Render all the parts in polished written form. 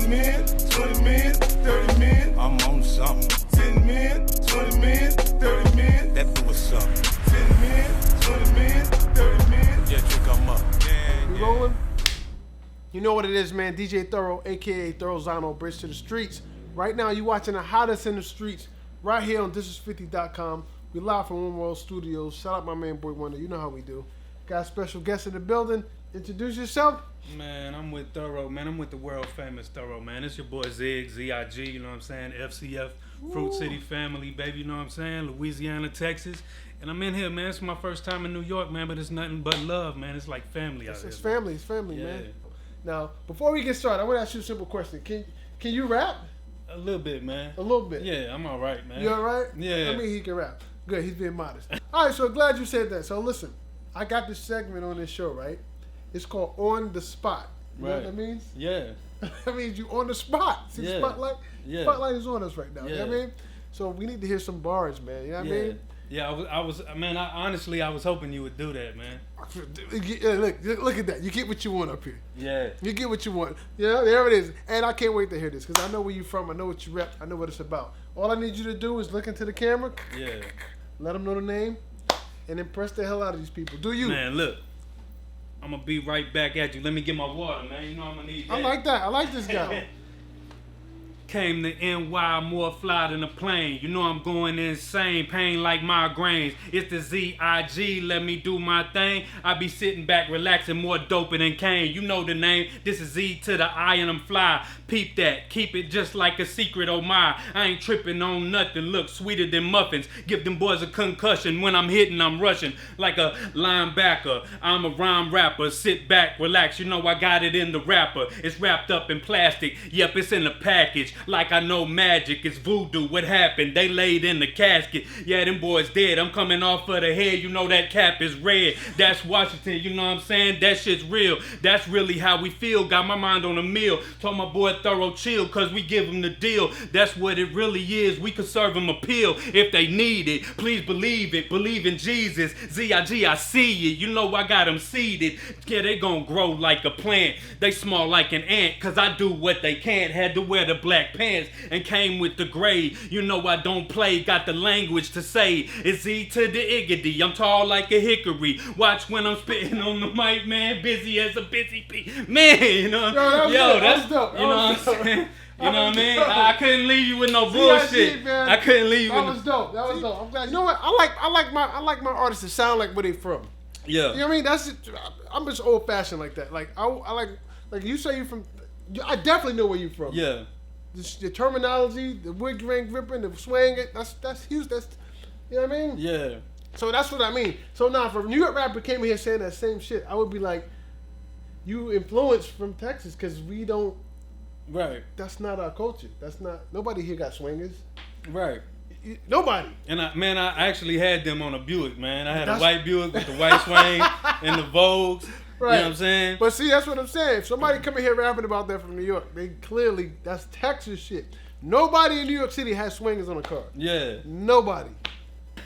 10 men, 20 men, 30 men. I'm on something. 10 men, 20 men, 30 men. That do what's up. 10 men, 20 men, 30 men. Yeah, trick, I'm up. We rolling? You know what it is, man. DJ Thoro, a.k.a. Thorozano, Bridge to the Streets. Right now, you watching the hottest in the streets right here on thisis50.com. We live from One World Studios. Shout out my man, Boy Wonder. You know how we do. Got a special guest in the building. Introduce yourself. Man, I'm with Thoro, man. I'm with the world famous Thoro, man. It's your boy Z.I.G, you know what I'm saying? FCF, Fruit City family, baby, you know what I'm saying? Louisiana, Texas. And I'm in here, man. It's my first time in New York, man, but it's nothing but love, man. It's like family out here. It's family, yeah. man. Now, before we get started, I want to ask you a simple question. Can you rap? A little bit, man. A little bit? Yeah, I'm all right, man. You all right? Yeah. I mean, he can rap. Good, he's being modest. All right, so glad you said that. So listen, I got this segment on this show, right? It's called On the Spot. You know what that means? Yeah. That means you on the spot. See the spotlight? Yeah. Spotlight is on us right now. Yeah. You know what I mean? So we need to hear some bars, man. You know what I mean? Yeah, I was, man, honestly, I was hoping you would do that, man. Look at that. You get what you want up here. Yeah. You get what you want. Yeah, there it is. And I can't wait to hear this because I know where you from. I know what you rep. I know what it's about. All I need you to do is look into the camera. Yeah. Let them know the name. And impress the hell out of these people. Do you? Man, look. I'm going to be right back at you. Let me get my water, man. You know I'm going to need that. I like that. I like this guy. Came to NY, more fly than a plane. You know I'm going insane, pain like migraines. It's the Z.I.G, let me do my thing. I be sitting back, relaxing, more doper than Kane. You know the name, this is Z to the I and I'm fly. Peep that, keep it just like a secret, oh my. I ain't tripping on nothing, look sweeter than muffins. Give them boys a concussion, when I'm hitting, I'm rushing. Like a linebacker, I'm a rhyme rapper. Sit back, relax, you know I got it in the wrapper. It's wrapped up in plastic, yep, it's in the package. Like I know magic, it's voodoo. What happened? They laid in the casket. Yeah, them boys dead. I'm coming off of the head. You know that cap is red. That's Washington. You know what I'm saying? That shit's real. That's really how we feel. Got my mind on a meal. Told my boy Thoro chill, cause we give him the deal. That's what it really is. We could serve them a pill if they need it. Please believe it. Believe in Jesus. Z.I.G, I see it. You know I got them seeded. Yeah, they gon' grow like a plant. They small like an ant, cause I do what they can't. Had to wear the black pants and came with the gray. You know I don't play, got the language to say. It's E to the Iggity. I'm tall like a hickory. Watch when I'm spitting on the mic, man. Busy as a busy bee. Man, you know. That's dope. You know what I'm saying? You know what I mean? I couldn't leave you with no bullshit. I couldn't leave you with That was dope. That was dope. I'm glad. You know what? I like my artists to sound like where they from. Yeah. You know what I mean? That's it. I'm just old fashioned like that. Like I like you say you from. I definitely know where you from. Yeah. The terminology, the wig ring gripping, the swing, that's huge. That's, you know what I mean? Yeah. So that's what I mean. So now, if a New York rapper came in here saying that same shit, I would be like, you influenced from Texas because we don't. Right. That's not our culture. That's not. Nobody here got swingers. Right. Nobody. And I actually had them on a Buick, man. I had a white Buick with the white swing and the Vogues. Right. You know what I'm saying? But see, that's what I'm saying. If somebody come in here rapping about that from New York, they clearly, that's Texas shit. Nobody in New York City has swingers on a car. Yeah. Nobody.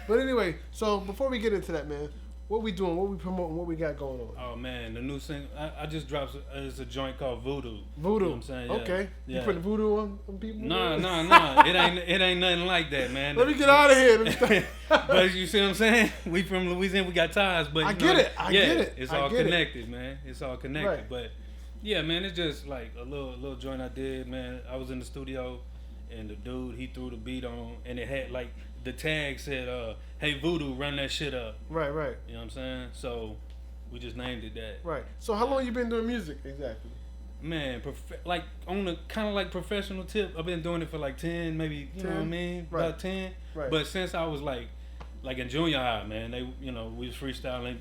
But anyway, so before we get into that, man, what we doing? What we promoting? What we got going on? Oh, man, the new single, I just dropped it's a joint called Voodoo. Voodoo. You know what I'm saying? Yeah. Okay. Yeah. You putting voodoo on people? Nah. It ain't nothing like that, man. Let me get out of here. But you see what I'm saying? We from Louisiana, we got ties, but I get it. It's all connected, man. It's all connected. Right. But yeah, man, it's just like a little joint I did, man. I was in the studio and the dude, he threw the beat on and it had like the tag said, hey Voodoo, run that shit up. Right. You know what I'm saying? So we just named it that. Right. So how long you been doing music exactly? Man, like on the kind of like professional tip, I've been doing it for like 10, maybe, you 10? Know what I mean? Right. About 10. Right. But since I was like in junior high, man, we was freestyling,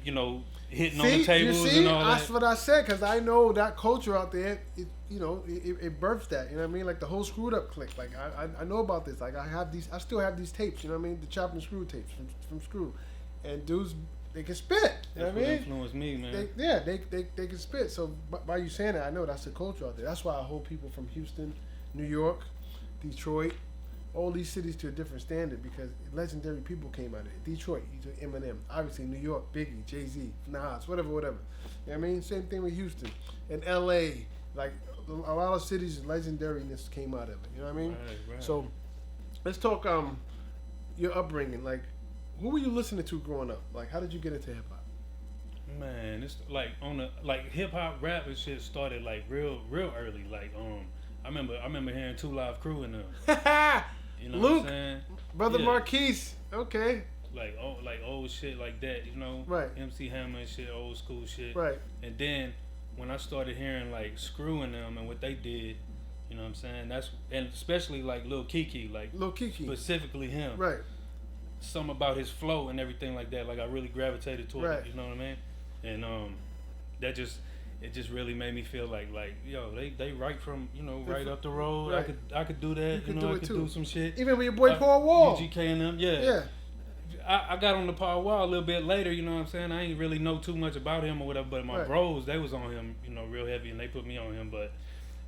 hitting on the tables and all that. That's what I said, because I know that culture out there, it births that, you know what I mean? Like the whole Screwed Up clique. Like I know about this. Like I still have these tapes, you know what I mean? The Chop and Screw tapes from Screw. And dudes, they can spit. You know what I mean? Influenced me, man. They can spit. So by you saying that, I know that's the culture out there. That's why I hold people from Houston, New York, Detroit, all these cities to a different standard, because legendary people came out of it. Detroit, Eminem. Obviously, New York, Biggie, Jay-Z, Nas, whatever. You know what I mean? Same thing with Houston. And L.A., Like a lot of cities, legendariness came out of it. You know what I mean? Right. So let's talk your upbringing. Like, who were you listening to growing up? Like, how did you get into hip hop? Man, it's like hip hop rap and shit started like real early. Like I remember hearing 2 Live Crew in them. You know Luke, what I'm saying? Brother Yeah. Marquise. Okay. Like old shit like that, you know? Right. MC Hammer and shit, old school shit. Right. And then when I started hearing like Screw and them and what they did, you know what I'm saying? And especially like Lil Keke, like Lil Keke. specifically him. Right. Something about his flow and everything like that, like I really gravitated toward Right. it, you know what I mean? And it just really made me feel like yo, they right from, you know, right up the road. Right. I could do that, you know, I could do some shit. Even with your boy Paul Wall. UGK and them, yeah. Yeah. I got on the Paul Wall a little bit later, you know what I'm saying? I ain't really know too much about him or whatever, but my Right. bros, they was on him, you know, real heavy, and they put me on him. But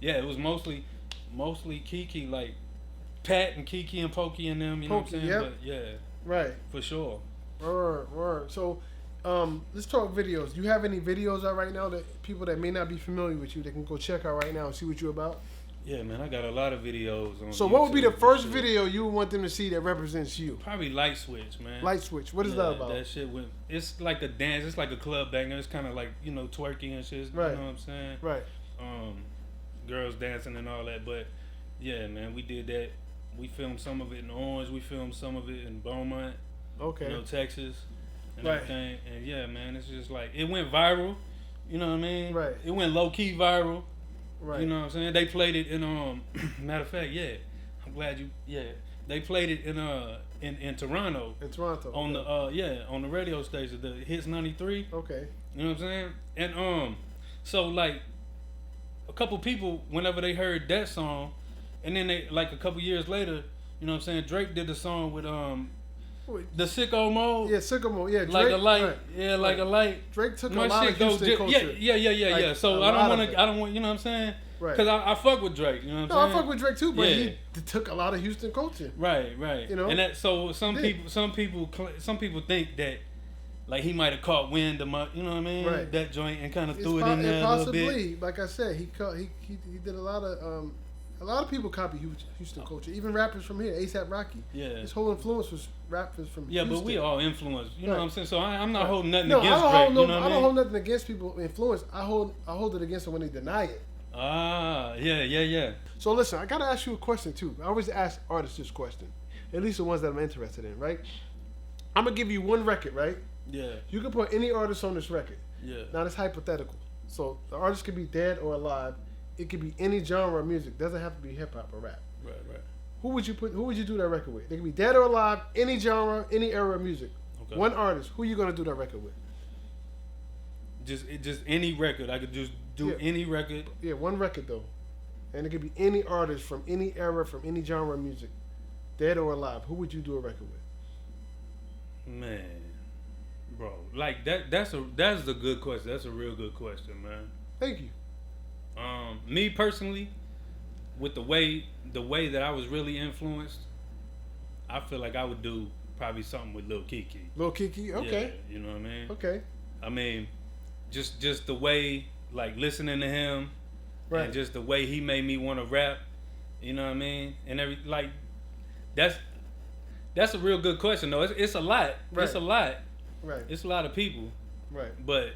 yeah, it was mostly Keke, like Pat and Keke and Pokey and them, you know what I'm saying? Yep. But yeah, Right. for sure. Word. So, let's talk videos. Do you have any videos out right now that people that may not be familiar with you, they can go check out right now and see what you're about? Yeah, man, I got a lot of videos on So YouTube what would be the and first shit. video you would want them to see that represents you? Probably Light Switch, man. Light Switch. What is that about? That shit went. It's like a dance. It's like a club banger. It's kind of like, you know, twerking and shit. Right. You know what I'm saying? Right. Girls dancing and all that. But yeah, man, we did that. We filmed some of it in Orange. We filmed some of it in Beaumont. Okay. You know, Texas and Right. everything. And yeah, man, it's just like it went viral. You know what I mean? Right. It went low key viral. Right. You know what I'm saying? They played it in matter of fact, yeah. I'm glad you They played it in Toronto. In Toronto. On on the radio station, the Hits 93. Okay. You know what I'm saying? And so like a couple people, whenever they heard that song, and then they like a couple years later, you know what I'm saying, Drake did the song with the Sicko Mode. Yeah, Sicko Mode. Yeah, Drake, Like a light, right. yeah, like a light. Drake took My a lot shit of goes Houston culture. yeah. Like, So a lot of it. I don't want, you know what I'm saying? Right. Cause I fuck with Drake, you know what I'm No, saying? I fuck with Drake too, but Yeah. he took a lot of Houston culture. Right. You know? And that so some Yeah. people think that like he might have caught wind of my, you know what I mean? Right. That joint and kind of It's threw it in there a little bit. possibly, like I said, he did a lot of people copy Houston culture, even rappers from here, A$AP Rocky. Yeah. His whole influence was rappers from Yeah, Houston. but we all influenced. You know Right. what I'm saying? So I'm not holding nothing No, against I Drake. don't You know what I I don't mean? hold nothing against people influence. I hold it against them when they deny it. Ah, yeah. So listen, I gotta ask you a question too. I always ask artists this question, at least the ones that I'm interested in, right? I'm gonna give you one record, right? Yeah. You can put any artist on this record. Yeah. Now it's hypothetical. So the artist could be dead or alive. It could be any genre of music. Doesn't have to be hip hop or rap. Right. Who would you do that record with? They could be dead or alive, any genre, any era of music. Okay. One artist. Who you gonna do that record with? Just any record. I could just do Yeah. any record. Yeah, one record though. And it could be any artist from any era, from any genre of music. Dead or alive. Who would you do a record with? Man, bro, like that's a good question. That's a real good question, man. Thank you. Me personally, with the way that I was really influenced, I feel like I would do probably something with Lil Keke. Lil Keke, okay. Yeah, you know what I mean? Okay. I mean, just the way, like listening to him, Right. and just the way he made me want to rap. You know what I mean? And that's a real good question though. It's a lot. Right. It's a lot. Right. It's a lot of people. Right. But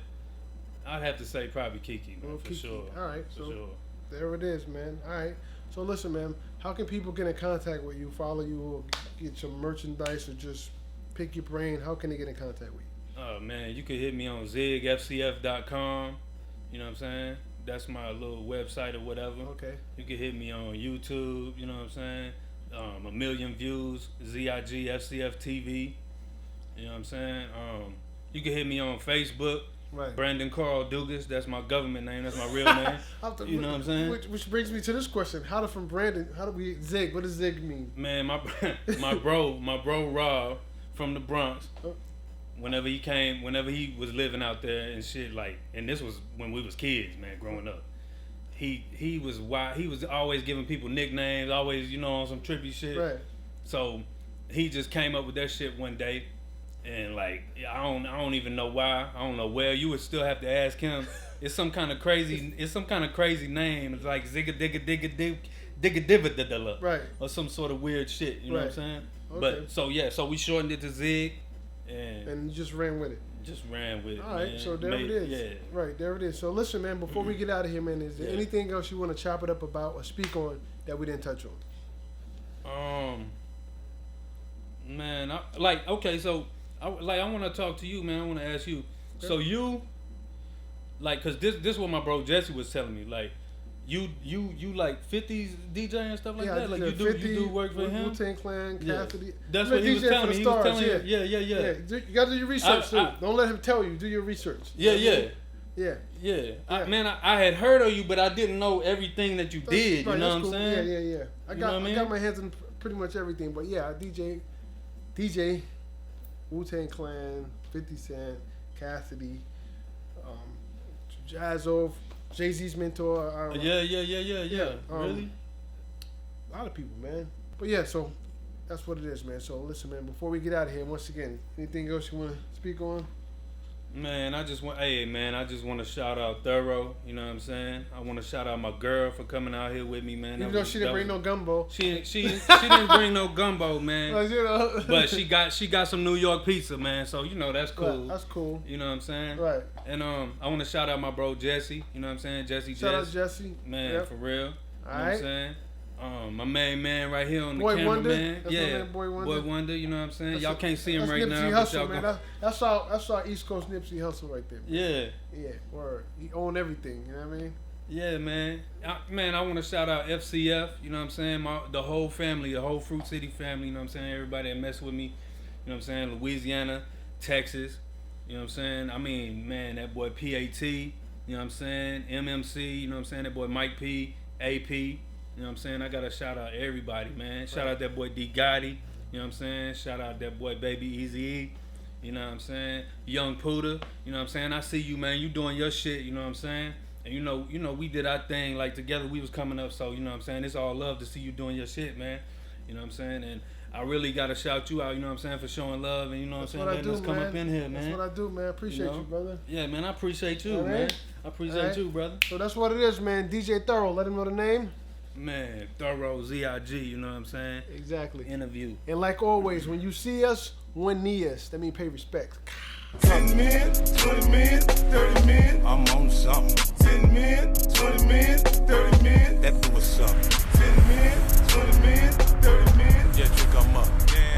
I'd have to say probably Keke, man, Lil for Keke. sure. All right. For So sure. there it is, man. All right. So listen, man. How can people get in contact with you, follow you, or get some merchandise, or just pick your brain? How can they get in contact with you? Oh man, you can hit me on zigfcf.com. You know what I'm saying? That's my little website or whatever. Okay. You can hit me on YouTube. You know what I'm saying? 1 million views. Z.I.G FCF TV. You know what I'm saying? You can hit me on Facebook. Right. Brandon Carl Dugas. That's my government name. That's my real name. You know what I'm saying? Which brings me to this question: How from Brandon? How do we Zig? What does Zig mean? Man, my bro Rob from the Bronx. Whenever he was living out there and shit, like, and this was when we was kids, man, growing up. He was wild. He was always giving people nicknames, always, you know, on some trippy shit. Right. So he just came up with that shit one day, And like I don't even know why. I don't know where. You would still have to ask him. It's some kind of crazy name. It's like Zigga Digga Digga Digga Digga Right. Or some sort of weird shit. You know what I'm saying? Okay. But so we shortened it to Zig, and you just ran with it. Just ran with it. All right, man. so there it is. Yeah. Right, there it is. So listen, man, before we get out of here, man, is there anything else you want to chop it up about or speak on that we didn't touch on? Man, so I want to talk to you, man. I want to ask you. Okay. So you, like, cause this is what my bro Jesse was telling me, like. You like 50s DJ and stuff like that? Like you do work for him? Wu-Tang Clan, Cassidy. That's what he was telling me. He was telling me. Yeah. You gotta do your research too. Don't let him tell you. Do your research. Yeah. Man, I had heard of you, but I didn't know everything that you did. Right, you know what cool. I'm saying? Yeah. I got my hands in pretty much everything, but yeah, I DJ, Wu-Tang Clan, 50 Cent, Cassidy, Jazzo, Jay-Z's mentor. Yeah. Really? A lot of people, man. But yeah, so that's what it is, man. So listen, man, before we get out of here, once again, anything else you want to speak on? Man, I just want to shout out Thoro. You know what I'm saying? I want to shout out my girl for coming out here with me, man. Even though she didn't bring no gumbo. She didn't bring no gumbo, man. Well, you know. But she got some New York pizza, man. So you know that's cool. Right, that's cool. You know what I'm saying? Right. And I want to shout out my bro Jesse. You know what I'm saying? Shout out Jesse. Man, for real. You know what I'm saying? My main man right here on the Boy camera, Wonder. Man. That's Yeah, Boy Wonder. You know what I'm saying? Y'all can't see him right Nipsey now. Hustle, but man. That's our East Coast Nipsey Hussle right there. Man. Yeah. Word. He owned everything. You know what I mean? Yeah, man. I want to shout out FCF. You know what I'm saying? The whole family, the whole Fruit City family. You know what I'm saying? Everybody that mess with me. You know what I'm saying? Louisiana, Texas. You know what I'm saying? I mean, man, that boy PAT. You know what I'm saying? MMC. You know what I'm saying? That boy Mike P. AP. You know what I'm saying? I gotta shout out everybody, man. Shout out that boy D Gotti. You know what I'm saying? Shout out that boy Baby Easy E. You know what I'm saying? Young Puda. You know what I'm saying? I see you, man. You doing your shit. You know what I'm saying? And you know, we did our thing like together. We was coming up, so you know what I'm saying? It's all love to see you doing your shit, man. You know what I'm saying? And I really gotta shout you out. You know what I'm saying? For showing love and you know what I'm saying? Letting us come up in here, man. That's what I do, man. I appreciate you, brother. Yeah, man. I appreciate you, man. I appreciate you, brother. So that's what it is, man. DJ Thoro. Let him know the name. Man, Thoro, Z.I.G, you know what I'm saying? Exactly. Interview. And like always, when you see us, one knee us. That means pay respect. 10 men, 20 men, 30 men, I'm on something. 10 men, 20 men, 30 men, that do was something. 10 men, 20 men, 30 men, yeah, trick 'em up. Yeah.